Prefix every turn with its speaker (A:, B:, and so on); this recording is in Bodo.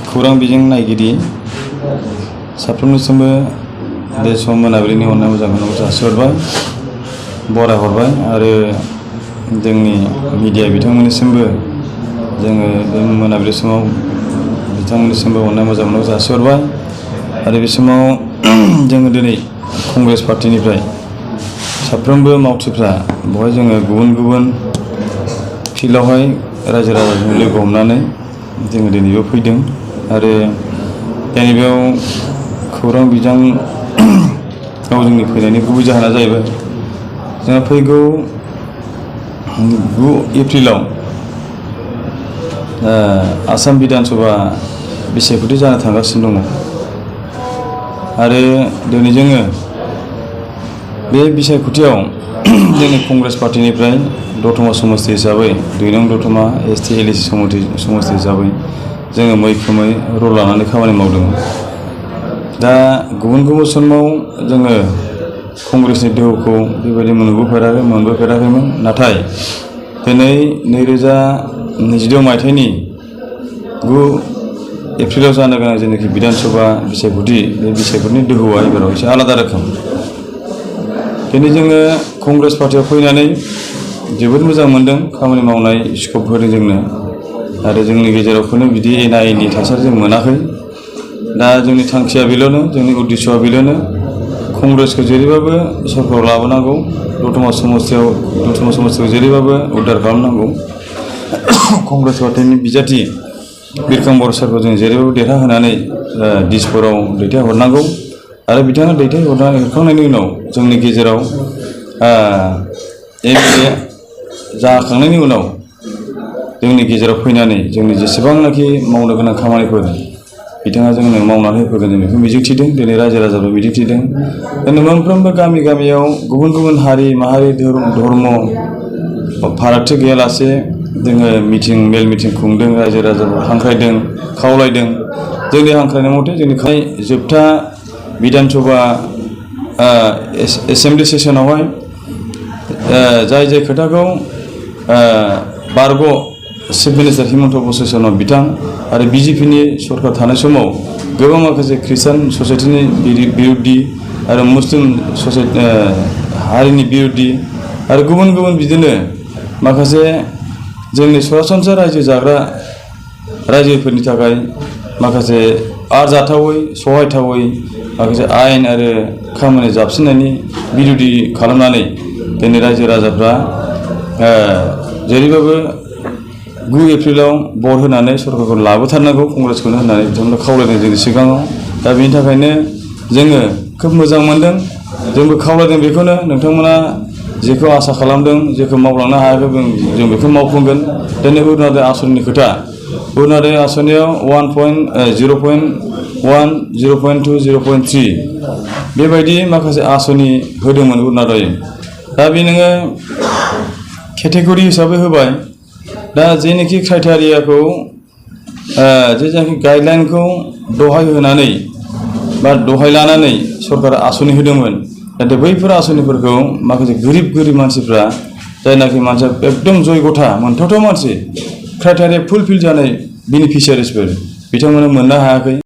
A: खौरां बिजों नायगिरि साफ्रोमनिसिमबो बे सम मोनाबिलिनि अननाय मोजांखौ जासिहरबाय, बरायहरबाय आरो जोंनि मिडिया बिथांमोननिसिमबो जोङो बे मोनाबिलि समाव बिथांमोननिसिमबो अननाय मोजांखौ जासिहरबाय आरो बे समाव जोङो दिनै कंग्रेस पार्टीनिफ्राय साफ्रोमबो मावथिफ्रा बेवहाय जोङो गुबुन गुबुन फिल्डआवहाय रायजो राजाजों लोगो हमनानै जोङो दिनैबो फैदों आरो दिनै बेयाव खौरां बिजोङाव जोंनि फैनायनि गुबै जाहोना जाहैबाय जोंहा फैगौ 9 एप्रिलाव आसाम बिधान सभा बिसायख'थि जानो थांगासिनो दङ आरो दिनै जोङो बे बिसायख'थियाव जोंनि कंग्रेस पार्टीनिफ्राय दतमा समस्ति हिसाबै 2 नं दतमा ST LAC समस्ति हिसाबै जोङो मैखोमै रल लानानै खामानि मावदों। दा गुबुन गुबुन समाव जोङो कंग्रेसनि दोहौखौ बेबायदि मोनबोफेराखैमोन, नाथाय दिनै 2022 मायथाइनि 9 एप्रिलाव जानो गोनां जेनाखि बिधान सभा बिसायख'थि, बे बिसायख'थिनि दोहौआ एबाराव एसे आलादा रोखोम। दिनै जोङो कंग्रेस पार्टीयाव फैनानै जोबोद मोजां मोनदों, खामानि मावनाय स्कप होदों जोंनो आरो जोंनि गेजेराव खुनु बिदि एना एनि थासारि जों मोनाखै। दा जोंनि थांखिया बेल'नो, जोंनि उद्देश्यआ बेल'नो, कंग्रेसखौ जेरैबाबो सरकाराव लाबोनांगौ, दतमा समस्तिखौ जेरैबाबो उद्धार खालामनांगौ, कंग्रेस पार्टीनि बिजाथि बिरखां बर' सारखौ जों जेरैबाबो देरहाहोनानै दिसपुराव दैथायहरनांगौ आरो बिथाङा दैथायहरखांनायनि उनाव जोंनि गेजेराव MLA जाखांनायनि उनाव जोंनि गेजेराव फैनानै जोंनि जेसेबांनाखि मावनो गोनां खामानिफोर बिथाङा जोंनो मावनानै होफैगोन, जों बेखौ मिजिंथिदों। दिनै रायजो राजाबो मिजिंथिदों। दिनै मोनफ्रोमबो गामियाव गुबुन गुबुन हारि माहारि धर्म फारागथि गैयालासे जोङो मेल मिटिं खुंदों, रायजो राजाखौ हांख्रायदों, खावलायदों। जोंनि हांख्रायनाय मथे जोंनि जोबथा बिधान सभा एसेम्बलि सेसनावहाय जाय खोथाखौ बारग' चिफ मिनिस्टार हिमन्त বিশ্ব शर्मा बिथां आरो BJPनि सरकार थानाय समाव गोबां माखासे ख्रिस्टान ससाइटिनि बिरुद्दि आरो मुस्लिम हारिनि बिरुद्दि आरो गुबुन गुबुन बिदिनो माखासे जोंनि सरासनस्रा रायजो जाग्रा रायजोफोरनि थाखाय माखासे आरजाथावै सहायथावै माखासे आयेन आरो खामानि जाबसिननायनि बिरुद्दि खालामनानै दिनै रायजो राजाफ्रा जेरैबाबो 9 एप्रिलाव भट होनानै सरकारखौ लाबोथारनांगौ कंग्रेसखौनो होननानै बिथांमोनखौ खावलायदों जोंनि सिगाङाव। दा बेनि थाखायनो जोङो खोब मोजां मोनदों, जोंबो खावलायदों बेखौनो, नोंथांमोना जेखौ आसा खालामदों, जेखौ मावलांनो हायाखै जों बेखौ मावफुंगोन। दिनै अरुनदय आसनिनि खोथा, अरुनदय आसनियाव 0.1, 0.2, 0.3 बेबायदि माखासे आसनि होदोंमोन अरुनदय। दा बे नोङो केटेगरि हिसाबै होबाय। दा जेनोखि क्राइटेरियाखौ जेनाखि गाइडलाइनखौ दहाय होनानै बा दहाय लानानै सरकारा आसनि होदोंमोन, नाथाय बैफोर आसनिफोरखौ माखासे गोरिब मानसिफ्रा, जायनाखि मानसिया एकदम जयगथा मोनथावथाव मानसि, क्राइटेरिया फुलफिल जानाय बेनिफिसियारिसफोर, बिथांमोना मोननो हायाखै।